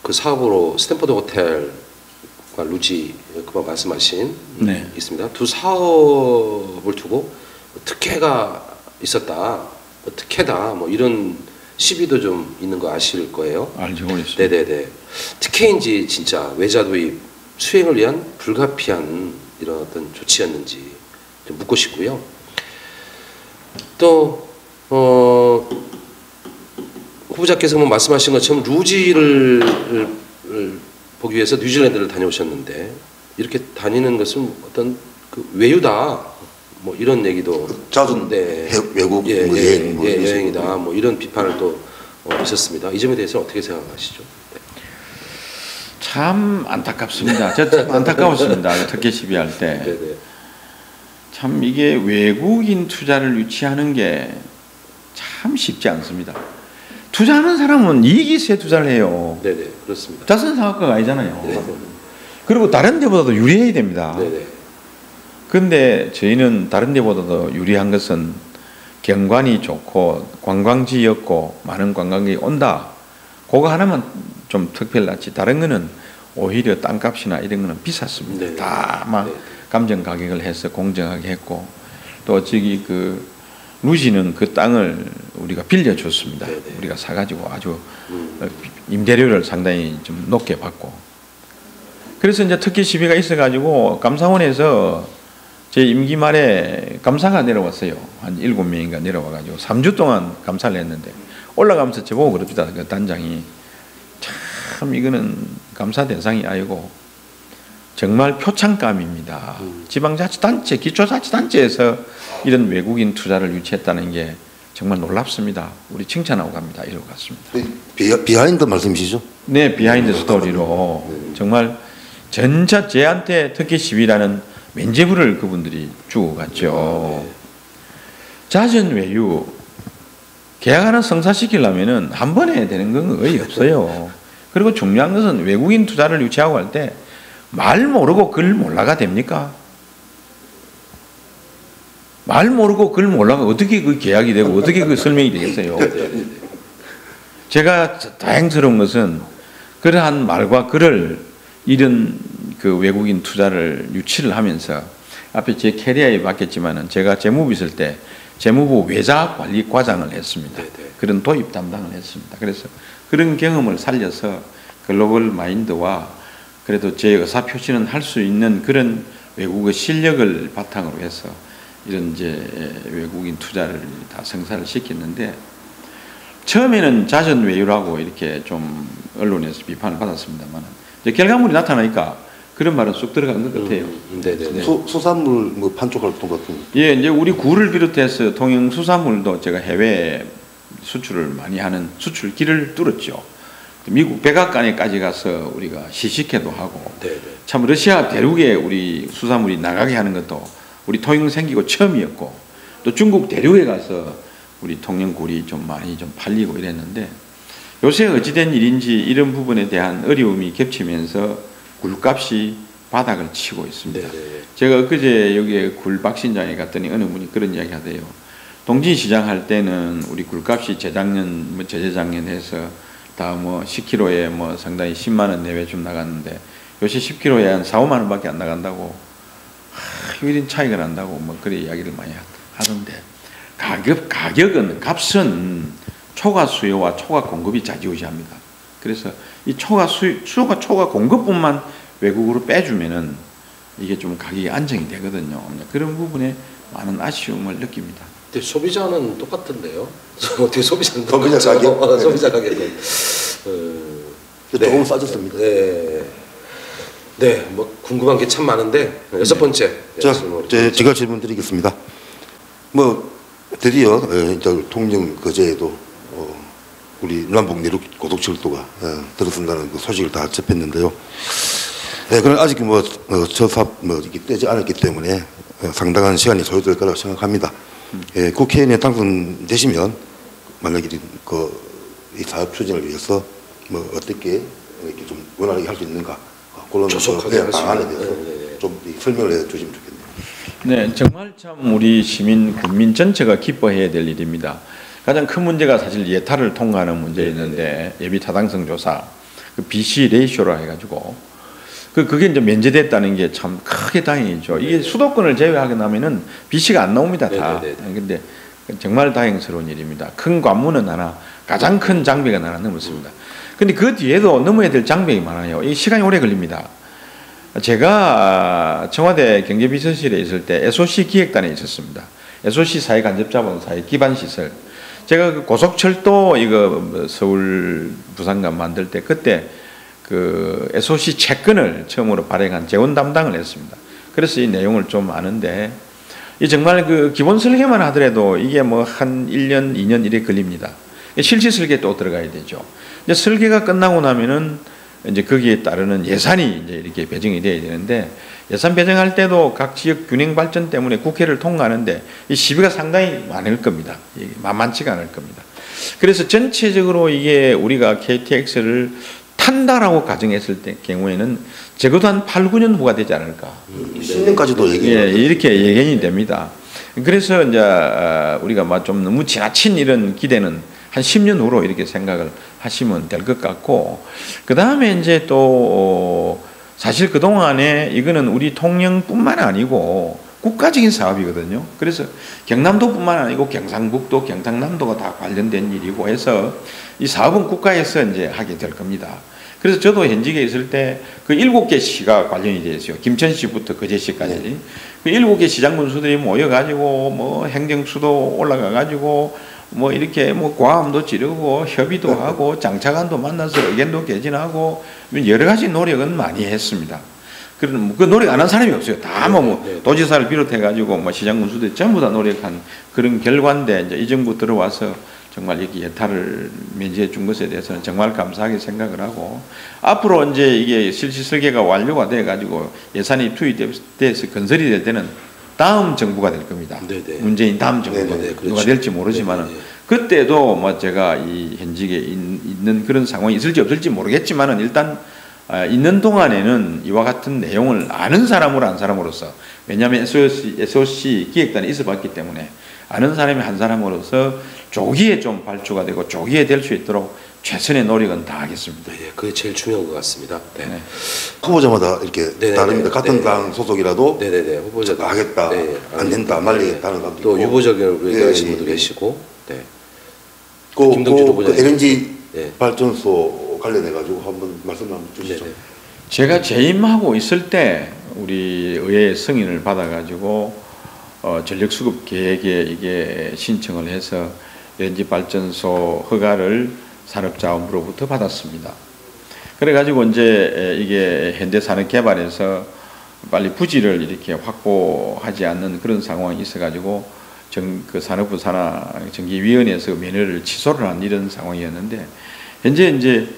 그 사업으로 스탠포드 호텔과 루지 그만 말씀하신 있습니다. 두 사업을 두고 특혜가 있었다. 특혜다 뭐 이런 시비도 좀 있는 거 아실 거예요. 알죠. 네네네. 특혜인지 진짜 외자도의 수행을 위한 불가피한 이런 어떤 조치였는지 좀 묻고 싶고요. 또 후보자께서 뭐 말씀하신 것처럼 루지를 보기 위해서 뉴질랜드를 다녀오셨는데 이렇게 다니는 것은 어떤 그 외유다 뭐 이런 얘기도 자주 외국 여행 여행이다 뭐 이런 비판을 또 있었습니다. 이 점에 대해서 어떻게 생각하시죠? 네. 참 안타깝습니다. 저 참 안타까웠습니다. 특혜 시비할 때. 네네. 참 이게 외국인 투자를 유치하는 게 참 쉽지 않습니다. 투자하는 사람은 이익이 있어야 투자를 해요. 네네 그렇습니다. 자선사업가가 아니잖아요. 네네. 그리고 다른 데보다도 유리해야 됩니다. 네네. 그런데 저희는 다른 데보다도 유리한 것은 경관이 좋고 관광지였고 많은 관광객이 온다. 그거 하나만 좀 특별하지. 다른 거는 오히려 땅값이나 이런 거는 비쌌습니다. 다 막 감정 가격을 해서 공정하게 했고 또 저기 그 루지는 그 땅을 우리가 빌려줬습니다. 네네. 우리가 사가지고 아주 임대료를 상당히 좀 높게 받고 그래서 이제 특혜 시비가 있어가지고 감사원에서 제 임기 말에 감사가 내려왔어요. 한 7명인가 내려와가지고 3주 동안 감사를 했는데 올라가면서 저보고 그럽니다. 그 단장이 참 이거는 감사 대상이 아니고 정말 표창감입니다. 지방자치단체, 기초자치단체에서 이런 외국인 투자를 유치했다는 게 정말 놀랍습니다. 우리 칭찬하고 갑니다. 이러고 갔습니다. 비하인드 말씀이시죠? 네, 비하인드 스토리로 정말 전차 제한테 특혜 시비라는 면죄부를 그분들이 주고 갔죠. 자전 외유 계약 하나 성사시키려면은 한 번에 되는 건 거의 없어요. 그리고 중요한 것은 외국인 투자를 유치하고 할 때 말 모르고 글 몰라가 됩니까? 말 모르고 글 몰라가 어떻게 그 계약이 되고 어떻게 그 설명이 되겠어요? 제가 다행스러운 것은 그러한 말과 글을 이런 그 외국인 투자를 유치를 하면서 앞에 제 캐리어에 맡겼지만은 제가 재무부 있을 때 재무부 외자관리과장을 했습니다. 그런 도입 담당을 했습니다. 그래서 그런 경험을 살려서 글로벌 마인드와 그래도 제 의사 표시는 할 수 있는 그런 외국의 실력을 바탕으로 해서 이런 이제 외국인 투자를 다 성사를 시켰는데 처음에는 자전 외유라고 이렇게 좀 언론에서 비판을 받았습니다만 이제 결과물이 나타나니까 그런 말은 쑥 들어간 것 같아요. 네네. 수산물 뭐 판촉 활동 같은. 예, 이제 우리 굴을 비롯해서 통영 수산물도 제가 해외 수출을 많이 하는 수출길을 뚫었죠. 미국 백악관에까지 가서 우리가 시식회도 하고 네네. 참 러시아 대륙에 우리 수산물이 나가게 하는 것도 우리 통영 생기고 처음이었고 또 중국 대륙에 가서 우리 통영 굴이 좀 많이 좀 팔리고 이랬는데 요새 어찌된 일인지 이런 부분에 대한 어려움이 겹치면서 굴값이 바닥을 치고 있습니다. 네네. 제가 엊그제 여기에 굴 박신장에 갔더니 어느 분이 그런 이야기 하대요. 동진시장 할 때는 우리 굴값이 재작년 뭐 저재작년 해서 다 뭐 10kg에 뭐 상당히 10만 원 내외 좀 나갔는데 요새 10kg에 한 4, 5만 원밖에 안 나간다고 이런 차이가 난다고 뭐 그런 이야기를 많이 하던데 값은 초과 수요와 초과 공급이 좌지우지합니다. 그래서 이 초과 공급뿐만 외국으로 빼주면은 이게 좀 가격이 안정이 되거든요. 그런 부분에 많은 아쉬움을 느낍니다. 근데 소비자는 똑같던데요? 어떻게 소비자는 소비자 가격? 소비자 가격은 조금 싸졌습니다. 네. 네, 뭐 궁금한 게 참 많은데 여섯 번째. 제가 질문드리겠습니다. 뭐 드디어 통영 거제에도 우리 남북 내륙 고속철도가 들어선다는 그 소식을 다 접했는데요. 네, 그럼 아직 뭐 저 사업 뭐 이게 떼지 않았기 때문에 상당한 시간이 소요될 거라고 생각합니다. 국회의원에 당선되시면 만약에 이 사업 추진을 위해서 뭐 어떻게 이렇게 좀 원활하게 할 수 있는가 그런 방안에 대해서 좀 설명을 해주시면 좋겠네요. 네, 정말 참 우리 시민 국민 전체가 기뻐해야 될 일입니다. 가장 큰 문제가 사실 예타를 통과하는 문제였는데 예비 타당성 조사 그 BC 레이쇼라 해가지고 그게 이제 면제됐다는 게 참 크게 다행이죠. 이게 수도권을 제외하게 나면은 BC가 안 나옵니다 다. 근데 정말 다행스러운 일입니다. 큰 관문은 하나, 가장 큰 장벽은 하나 넘었습니다. 근데 그 뒤에도 넘어야 될 장벽이 많아요. 이 시간이 오래 걸립니다. 제가 청와대 경제비서실에 있을 때 SOC 기획단에 있었습니다. SOC 사회간접자본사의 기반시설. 제가 그 고속철도 이거 서울 부산간 만들 때 그때 그 SOC 채권을 처음으로 발행한 재원 담당을 했습니다. 그래서 이 내용을 좀 아는데 이 정말 그 기본 설계만 하더라도 이게 뭐 한 1년, 2년 이래 걸립니다. 실시 설계 또 들어가야 되죠. 이제 설계가 끝나고 나면은 이제 거기에 따르는 예산이 이제 이렇게 배정이 돼야 되는데 예산 배정할 때도 각 지역 균형 발전 때문에 국회를 통과하는데 이 시비가 상당히 많을 겁니다. 만만치가 않을 겁니다. 그래서 전체적으로 이게 우리가 KTX를 탄다라고 가정했을 때 경우에는 적어도 한 8, 9년 후가 되지 않을까. 10년까지도 이렇게 예견이 됩니다. 그래서 이제 우리가 좀 너무 지나친 이런 기대는 한 10년 후로 이렇게 생각을 하시면 될 것 같고, 그 다음에 이제 또 사실 그 동안에 이거는 우리 통영뿐만 아니고 국가적인 사업이거든요. 그래서 경남도뿐만 아니고 경상북도, 경상남도가 다 관련된 일이고 해서 이 사업은 국가에서 이제 하게 될 겁니다. 그래서 저도 현직에 있을 때 그 7개 시가 관련이 되어 있어요. 김천시부터 거제시까지. 그 7개 시장군수들이 모여가지고 뭐 행정수도 올라가가지고 뭐 이렇게 뭐 과음도 지르고 협의도 하고 장차관도 만나서 의견도 개진하고 여러 가지 노력은 많이 했습니다. 그 노력 안 한 사람이 없어요. 다 뭐 도지사를 비롯해가지고 뭐 시장군수들이 전부 다 노력한 그런 결과인데 이제 이 정부 들어와서 정말 여기 예타를 면제해 준 것에 대해서는 정말 감사하게 생각을 하고 앞으로 이제 이게 실시 설계가 완료가 돼 가지고 예산이 투입돼서 건설이 될 때는 다음 정부가 될 겁니다. 네네. 문재인 다음 정부가 누가 될지 모르지만은 그때도 뭐 제가 이 현직에 있는 그런 상황이 있을지 없을지 모르겠지만은 일단 있는 동안에는 이와 같은 내용을 아는 사람으로 한 사람으로서 왜냐하면 SOC 기획단이 있어봤기 때문에 아는 사람이 한 사람으로서 조기에 좀 발주가 되고 조기에 될 수 있도록 최선의 노력은 다하겠습니다. 네, 그게 제일 중요한 것 같습니다. 네. 네. 후보자마다 이렇게 다릅니다. 같은 당 소속이라도 후보자가 하겠다, 안 된다, 말리겠다는 사람도 또 유보적으로 얘기하시는 분도 계시고, 네. 김동주 후보자 LNG 발전소 관련해 가지고 한번 말씀 한번 주시죠. 제가 재임하고 있을 때 우리 의회의 승인을 받아가지고 전력수급 계획에 이게 신청을 해서 LNG 발전소 허가를 산업자원부로부터 받았습니다. 그래가지고 이제 이게 현대산업개발에서 빨리 부지를 이렇게 확보하지 않는 그런 상황이 있어가지고 그 산업부 산하전기위원회에서 면허를 취소를 한 이런 상황이었는데 현재 이제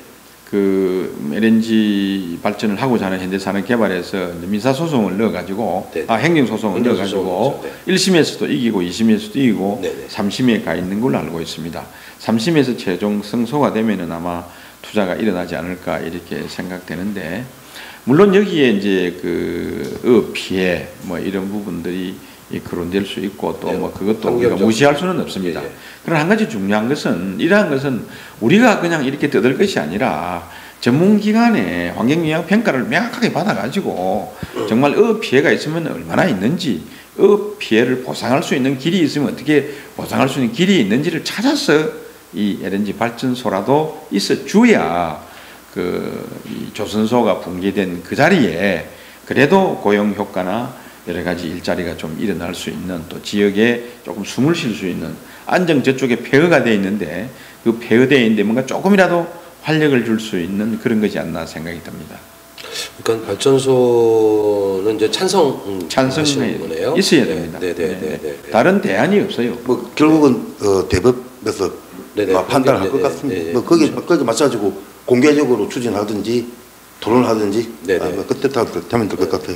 그 LNG 발전을 하고자 하는 현대산업개발에서 민사소송을 넣어가지고 행정소송을 넣어가지고 1심에서도 이기고 2심에서도 이기고 3심에 가 있는 걸로 알고 있습니다. 3심에서 최종 승소가 되면은 아마 투자가 일어나지 않을까 이렇게 생각되는데 물론 여기에 이제 그 피해 뭐 이런 부분들이 거론될 수 있고 또 뭐 그것도 우리가 무시할 수는 없습니다. 그러나 한 가지 중요한 것은 이러한 것은 우리가 그냥 이렇게 떠들 것이 아니라 전문기관의 환경영향 평가를 명확하게 받아가지고 정말 피해가 있으면 얼마나 있는지 피해를 보상할 수 있는 길이 있으면 어떻게 보상할 수 있는 길이 있는지를 찾아서 이 LNG 발전소라도 있어 줘야 이 조선소가 붕괴된 그 자리에 그래도 고용 효과나 여러 가지 일자리가 좀 일어날 수 있는 또 지역에 조금 숨을 쉴 수 있는 안정 저쪽에 폐허가 되어 있는데 그 폐허되어 있는데 뭔가 조금이라도 활력을 줄 수 있는 그런 것이 않나 생각이 듭니다. 그러니까 발전소는 이제 찬성하시는 거네요. 있어야 됩니다. 다른 대안이 없어요. 뭐 결국은 대법에서 판단을 할 것 같습니다. 뭐 거기에 맞춰가지고 공개적으로 추진하든지 토론하든지 그때 다 되면 될 것 같아요.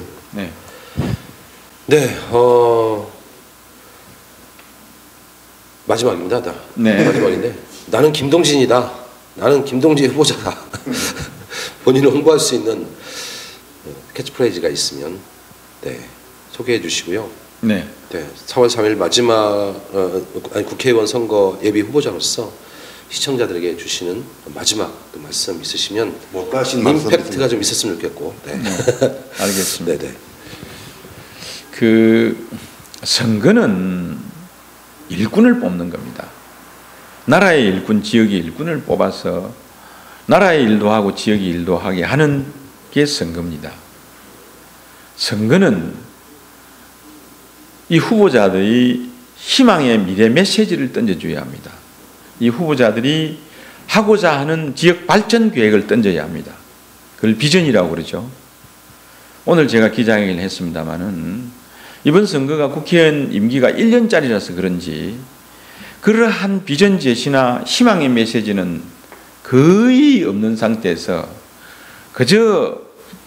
마지막입니다. 마지막인데 나는 김동진이다. 나는 김동진 후보자다. 본인을 홍보할 수 있는 캐치프레이즈가 있으면 소개해 주시고요. 4월 3일 마지막 국회의원 선거 예비 후보자로서 시청자들에게 주시는 마지막 말씀 있으시면 임팩트가 좀 있었으면 좋겠고. 알겠습니다. 그 선거는 일꾼을 뽑는 겁니다. 나라의 일꾼, 지역의 일꾼을 뽑아서 나라의 일도 하고 지역의 일도 하게 하는 게 선거입니다. 선거는 이 후보자들이 희망의 미래 메시지를 던져줘야 합니다. 이 후보자들이 하고자 하는 지역 발전 계획을 던져야 합니다. 그걸 비전이라고 그러죠. 오늘 제가 기자회견을 했습니다마는 이번 선거가 국회의원 임기가 1년짜리라서 그런지 그러한 비전 제시나 희망의 메시지는 거의 없는 상태에서 그저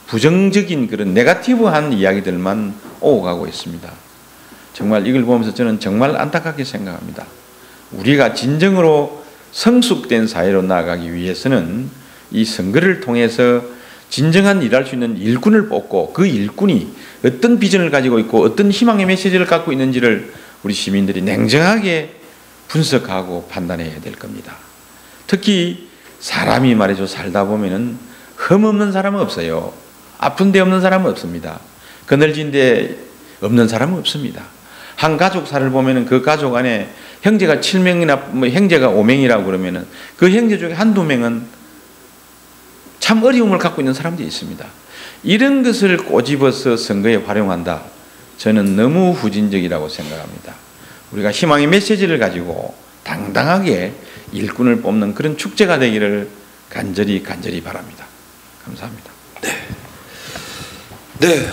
부정적인 그런 네거티브한 이야기들만 오고 가고 있습니다. 정말 이걸 보면서 저는 정말 안타깝게 생각합니다. 우리가 진정으로 성숙된 사회로 나아가기 위해서는 이 선거를 통해서 진정한 일할 수 있는 일꾼을 뽑고 그 일꾼이 어떤 비전을 가지고 있고 어떤 희망의 메시지를 갖고 있는지를 우리 시민들이 냉정하게 분석하고 판단해야 될 겁니다. 특히 사람이 말이죠, 살다 보면은 흠 없는 사람은 없어요. 아픈 데 없는 사람은 없습니다. 그늘진 데 없는 사람은 없습니다. 한 가족사를 보면은 그 가족 안에 형제가 7명이나 뭐 형제가 5명이라고 그러면은 그 형제 중에 한두 명은 참 어려움을 갖고 있는 사람들이 있습니다. 이런 것을 꼬집어서 선거에 활용한다. 저는 너무 후진적이라고 생각합니다. 우리가 희망의 메시지를 가지고 당당하게 일꾼을 뽑는 그런 축제가 되기를 간절히 바랍니다. 감사합니다. 네,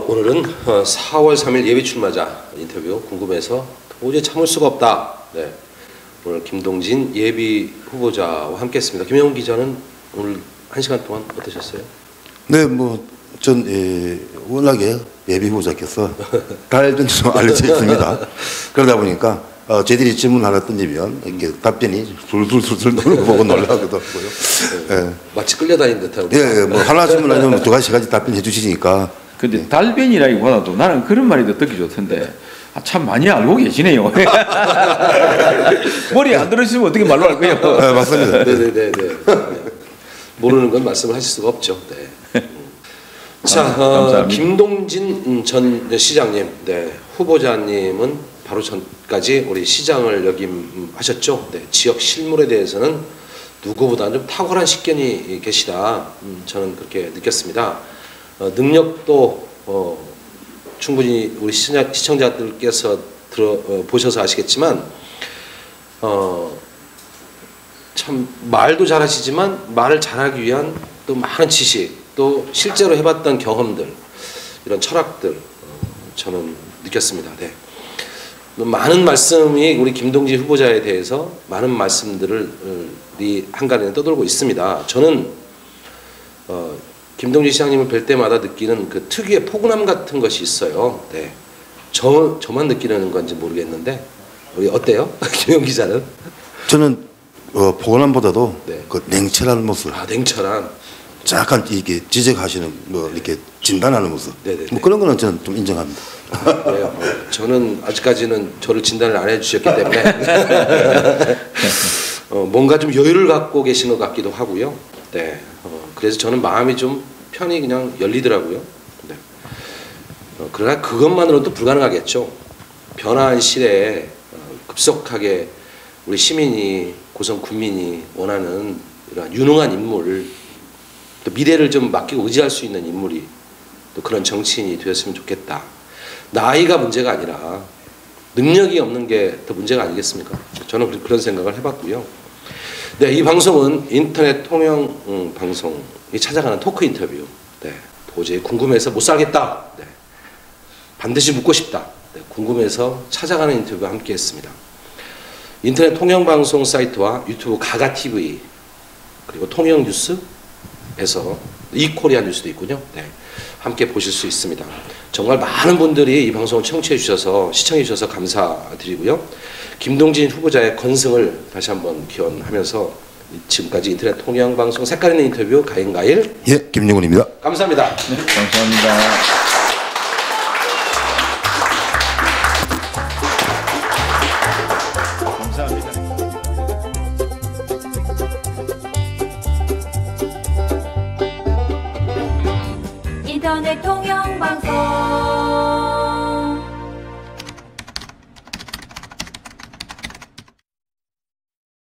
오늘은 4월 3일 예비 출마자 인터뷰 궁금해서 도저히 참을 수가 없다. 네, 오늘 김동진 예비 후보자와 함께했습니다. 김영훈 기자는 오늘 1시간 동안 어떠셨어요? 네, 전 워낙에 예비 후보자께서 달변이 좀 알려져 있습니다. 그러다 보니까 저희들이 질문 하나 던지면 이렇게 답변이 둘둘둘둘 보고 놀라기도 하고요. 네. 마치 끌려다니는 듯하고. 예, 하나 질문하면 두 가지, 세 가지 답변해 주시니까. 근데 달변이라기보다도 나는 그런 말이 더 듣기 좋던데 참 많이 알고 계시네요. 머리에 안 들어있으면 어떻게 말로 할 거예요? 네, 맞습니다. 네네네. 모르는 건 말씀을 하실 수가 없죠. 네. 자, 김동진 전 시장님, 네, 후보자님은 바로 전까지 우리 시장을 역임하셨죠. 네, 지역 실물에 대해서는 누구보다는 좀 탁월한 식견이 계시다. 저는 그렇게 느꼈습니다. 능력도 충분히 우리 시청자들께서 보셔서 아시겠지만 참 말도 잘하시지만 말을 잘하기 위한 또 많은 지식, 또 실제로 해봤던 경험들, 이런 철학들 저는 느꼈습니다. 네. 많은 말씀이 우리 김동진 후보자에 대해서 많은 말씀들이 한간에 떠돌고 있습니다. 저는 김동진 시장님을 뵐 때마다 느끼는 그 특유의 포근함 같은 것이 있어요. 네. 저만 느끼는 건지 모르겠는데 우리 어때요? 김영 기자는? 저는 포근함보다도 네. 그 냉철한 모습. 냉철한. 약간 이게 지적하시는 이렇게 진단하는 모습. 네네네. 그런 거는 저는 좀 인정합니다. 네, 저는 아직까지는 저를 진단을 안 해주셨기 때문에 뭔가 좀 여유를 갖고 계신 것 같기도 하고요. 네, 그래서 저는 마음이 좀 편히 그냥 열리더라고요. 네. 그러나 그것만으로도 불가능하겠죠. 변화한 시대에 급속하게 우리 시민이, 고성 군민이 원하는 이런 유능한 인물, 또 미래를 좀 맡기고 의지할 수 있는 인물이 또 그런 정치인이 되었으면 좋겠다. 나이가 문제가 아니라 능력이 없는 게 더 문제가 아니겠습니까? 저는 그런 생각을 해봤고요. 네, 이 방송은 인터넷 통영 방송이 찾아가는 토크 인터뷰. 네, 도저히 궁금해서 못 살겠다. 네, 반드시 묻고 싶다. 네, 궁금해서 찾아가는 인터뷰와 함께했습니다. 인터넷 통영 방송 사이트와 유튜브 가가TV 그리고 통영 뉴스에서 이코리아 뉴스도 있군요. 네, 함께 보실 수 있습니다. 정말 많은 분들이 이 방송을 청취해 주셔서 시청해 주셔서 감사드리고요. 김동진 후보자의 건승을 다시 한번 기원하면서 지금까지 인터넷 통영 방송 색깔 있는 인터뷰 가인가일 예, 김영훈입니다. 감사합니다. 네, 감사합니다.